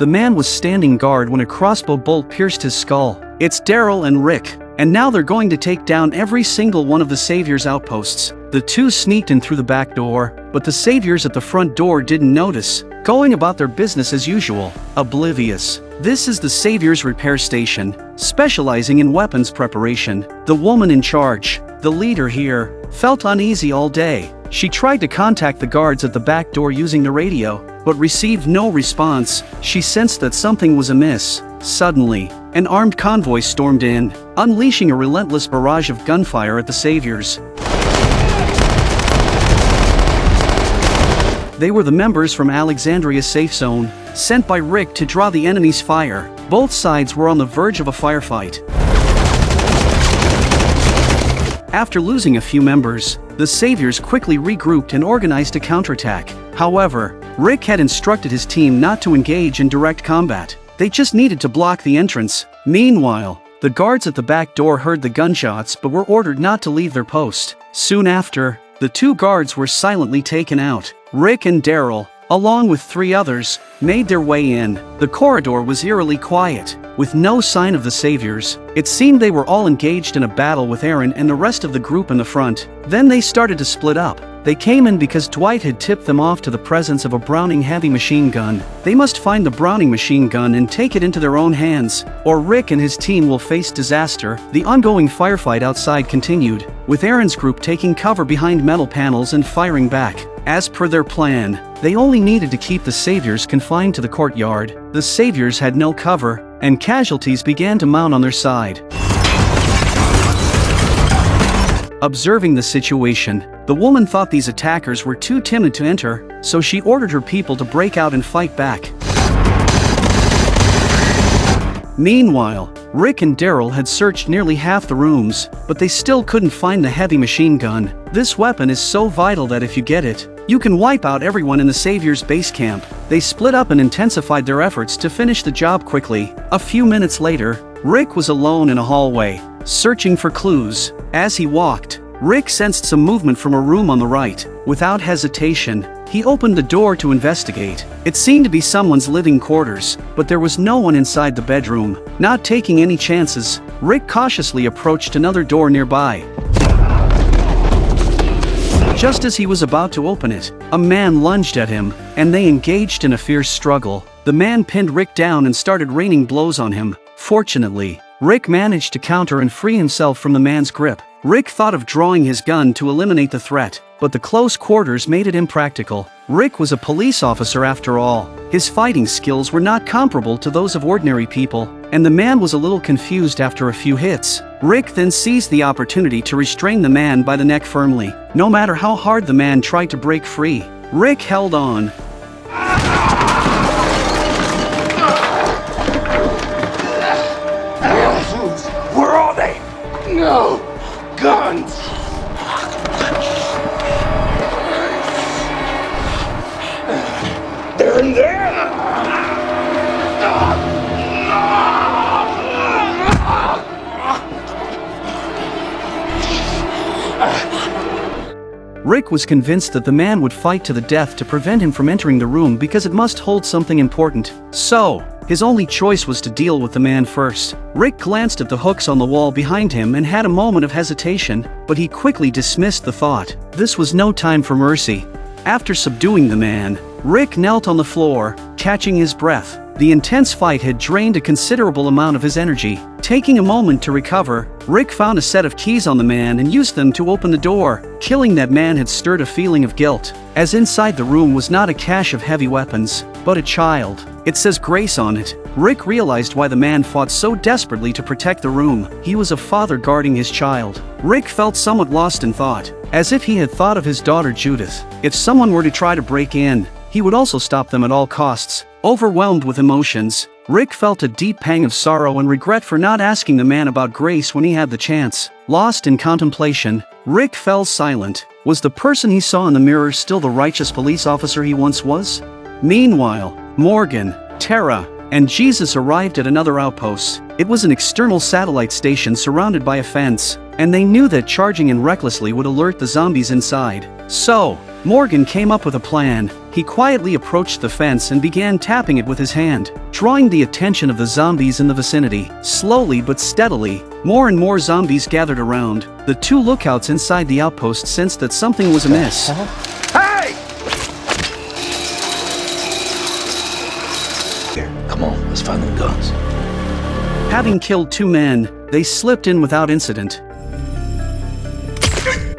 The man was standing guard when a crossbow bolt pierced his skull. It's Daryl and Rick, and now they're going to take down every single one of the Savior's outposts. The two sneaked in through the back door, but the Saviors at the front door didn't notice, going about their business as usual, oblivious. This is the Savior's repair station, specializing in weapons preparation. The woman in charge, the leader here, felt uneasy all day. She tried to contact the guards at the back door using the radio, but received no response. She sensed that something was amiss. Suddenly, an armed convoy stormed in, unleashing a relentless barrage of gunfire at the Saviors. They were the members from Alexandria's safe zone, sent by Rick to draw the enemy's fire. Both sides were on the verge of a firefight. After losing a few members, the Saviors quickly regrouped and organized a counterattack. However, Rick had instructed his team not to engage in direct combat. They just needed to block the entrance. Meanwhile, the guards at the back door heard the gunshots but were ordered not to leave their post. Soon after, the two guards were silently taken out. Rick and Daryl, along with 3 others, made their way in. The corridor was eerily quiet, with no sign of the Saviors. It seemed they were all engaged in a battle with Aaron and the rest of the group in the front. Then they started to split up. They came in because Dwight had tipped them off to the presence of a Browning heavy machine gun. They must find the Browning machine gun and take it into their own hands, or Rick and his team will face disaster. The ongoing firefight outside continued, with Aaron's group taking cover behind metal panels and firing back. As per their plan, they only needed to keep the Saviors confined to the courtyard. The Saviors had no cover, and casualties began to mount on their side. Observing the situation, the woman thought these attackers were too timid to enter, so she ordered her people to break out and fight back. Meanwhile, Rick and Daryl had searched nearly half the rooms, but they still couldn't find the heavy machine gun. This weapon is so vital that if you get it, you can wipe out everyone in the Savior's base camp. They split up and intensified their efforts to finish the job quickly. A few minutes later, Rick was alone in a hallway, searching for clues. As he walked, Rick sensed some movement from a room on the right. Without hesitation, he opened the door to investigate. It seemed to be someone's living quarters, but there was no one inside the bedroom. Not taking any chances, Rick cautiously approached another door nearby. Just as he was about to open it, a man lunged at him, and they engaged in a fierce struggle. The man pinned Rick down and started raining blows on him. Fortunately, Rick managed to counter and free himself from the man's grip. Rick thought of drawing his gun to eliminate the threat, but the close quarters made it impractical. Rick was a police officer after all. His fighting skills were not comparable to those of ordinary people, and the man was a little confused after a few hits. Rick then seized the opportunity to restrain the man by the neck firmly. No matter how hard the man tried to break free, Rick held on. Where are they? No! Guns! They're in there! Rick was convinced that the man would fight to the death to prevent him from entering the room because it must hold something important. So, his only choice was to deal with the man first. Rick glanced at the hooks on the wall behind him and had a moment of hesitation, but he quickly dismissed the thought. This was no time for mercy. After subduing the man, Rick knelt on the floor, catching his breath. The intense fight had drained a considerable amount of his energy. Taking a moment to recover, Rick found a set of keys on the man and used them to open the door. Killing that man had stirred a feeling of guilt, as inside the room was not a cache of heavy weapons, but a child. It says Grace on it. Rick realized why the man fought so desperately to protect the room. He was a father guarding his child. Rick felt somewhat lost in thought, as if he had thought of his daughter Judith. If someone were to try to break in, he would also stop them at all costs. Overwhelmed with emotions, Rick felt a deep pang of sorrow and regret for not asking the man about Grace when he had the chance. Lost in contemplation, Rick fell silent. Was the person he saw in the mirror still the righteous police officer he once was? Meanwhile, Morgan, Tara, and Jesus arrived at another outpost. It was an external satellite station surrounded by a fence, and they knew that charging in recklessly would alert the zombies inside. So, Morgan came up with a plan. he quietly approached the fence and began tapping it with his hand, drawing the attention of the zombies in the vicinity. Slowly but steadily, more and more zombies gathered around. The two lookouts inside the outpost sensed that something was amiss. Hey! Here, come on, let's find them guns. Having killed 2 men, they slipped in without incident.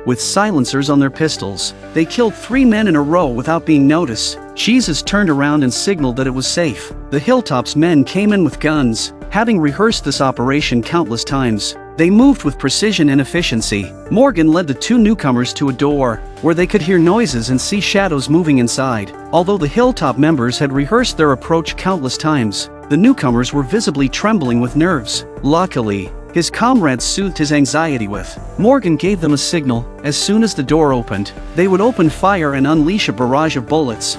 With silencers on their pistols, they killed 3 men in a row without being noticed. Jesus turned around and signaled that it was safe. The Hilltop's men came in with guns, having rehearsed this operation countless times. They moved with precision and efficiency. Morgan led the 2 newcomers to a door, where they could hear noises and see shadows moving inside. Although the Hilltop members had rehearsed their approach countless times, the newcomers were visibly trembling with nerves. Luckily, his comrades soothed his anxiety with. Morgan gave them a signal. As soon as the door opened, they would open fire and unleash a barrage of bullets.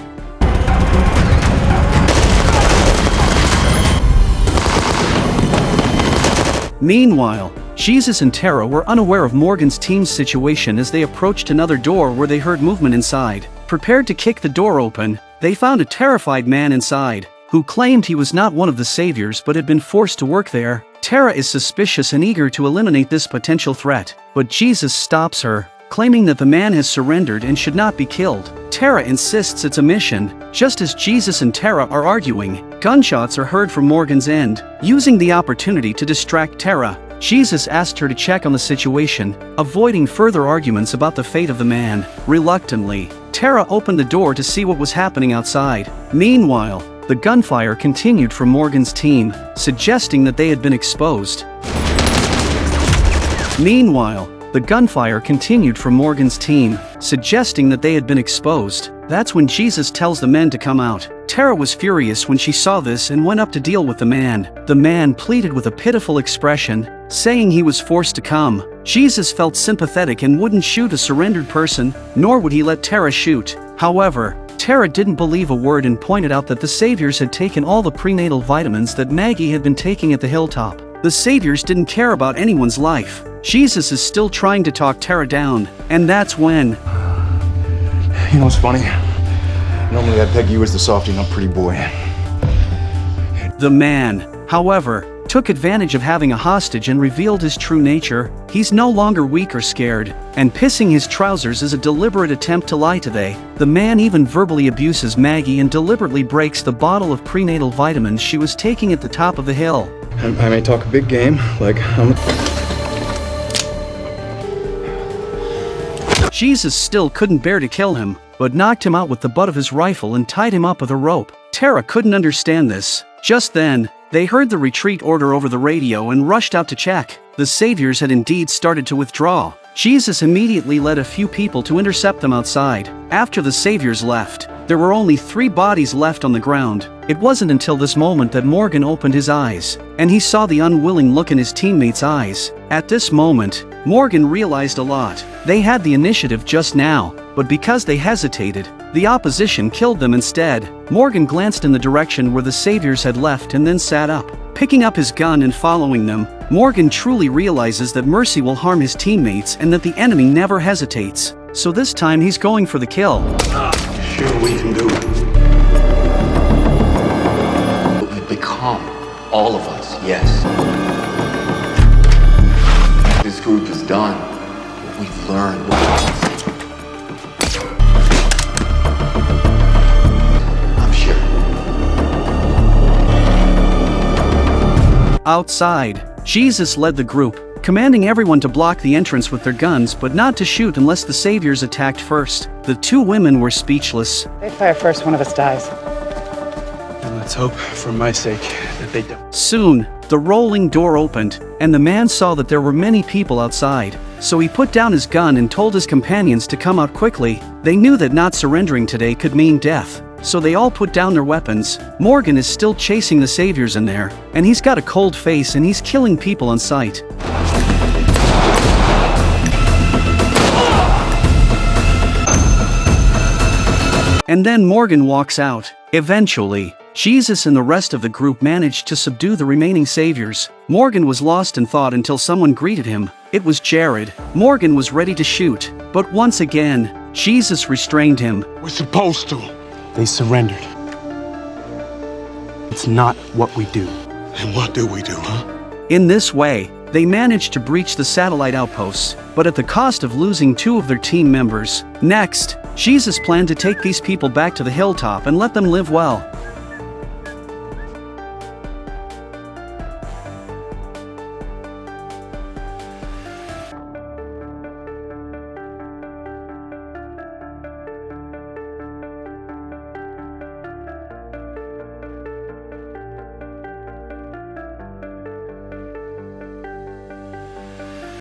Meanwhile, Jesus and Tara were unaware of Morgan's team's situation as they approached another door where they heard movement inside. Prepared to kick the door open, they found a terrified man inside, who claimed he was not one of the saviors but had been forced to work there. Tara is suspicious and eager to eliminate this potential threat, but Jesus stops her, claiming that the man has surrendered and should not be killed. Tara insists it's a mission. Just as Jesus and Tara are arguing, gunshots are heard from Morgan's end. Using the opportunity to distract Tara, Jesus asked her to check on the situation, avoiding further arguments about the fate of the man. Reluctantly, Tara opened the door to see what was happening outside. Meanwhile, the gunfire continued from Morgan's team, suggesting that they had been exposed. That's when Jesus tells the men to come out. Tara was furious when she saw this and went up to deal with the man. The man pleaded with a pitiful expression, saying he was forced to come. Jesus felt sympathetic and wouldn't shoot a surrendered person, nor would he let Tara shoot. However, Tara didn't believe a word and pointed out that the saviors had taken all the prenatal vitamins that Maggie had been taking at the Hilltop. The saviors didn't care about anyone's life. Jesus is still trying to talk Tara down, and that's when... You know what's funny? Normally I'd peg you as the softy, not pretty boy. The man, however, took advantage of having a hostage and revealed his true nature. He's no longer weak or scared, and pissing his trousers is a deliberate attempt to lie today. The man even verbally abuses Maggie and deliberately breaks the bottle of prenatal vitamins she was taking at the top of the hill. I may talk a big game, like I'm... Jesus still couldn't bear to kill him, but knocked him out with the butt of his rifle and tied him up with a rope. Tara couldn't understand this. Just then, they heard the retreat order over the radio and rushed out to check. The saviors had indeed started to withdraw. Jesus immediately led a few people to intercept them outside. After the saviors left, there were only 3 bodies left on the ground. It wasn't until this moment that Morgan opened his eyes, and he saw the unwilling look in his teammates' eyes. At this moment, Morgan realized a lot. They had the initiative just now, but because they hesitated, the opposition killed them instead. Morgan glanced in the direction where the saviors had left and then sat up. Picking up his gun and following them, Morgan truly realizes that mercy will harm his teammates and that the enemy never hesitates. So this time he's going for the kill. Sure we can do it. We've become, all of us, yes. This group is done. We've learned. I'm sure. Outside, Jesus led the group, commanding everyone to block the entrance with their guns but not to shoot unless the saviors attacked first. The 2 women were speechless. They fire first, one of us dies. And let's hope, for my sake, that they don't. Soon, the rolling door opened, and the man saw that there were many people outside. So he put down his gun and told his companions to come out quickly. They knew that not surrendering today could mean death. So they all put down their weapons. Morgan is still chasing the saviors in there, and he's got a cold face and he's killing people on sight. And then Morgan walks out. Eventually, Jesus and the rest of the group managed to subdue the remaining saviors. Morgan was lost in thought until someone greeted him. It was Jared. Morgan was ready to shoot, but once again, Jesus restrained him. We're supposed to. They surrendered. It's not what we do. And what do we do, huh? In this way, they managed to breach the satellite outposts, but at the cost of losing 2 of their team members. Next, Jesus planned to take these people back to the hilltop and let them live well.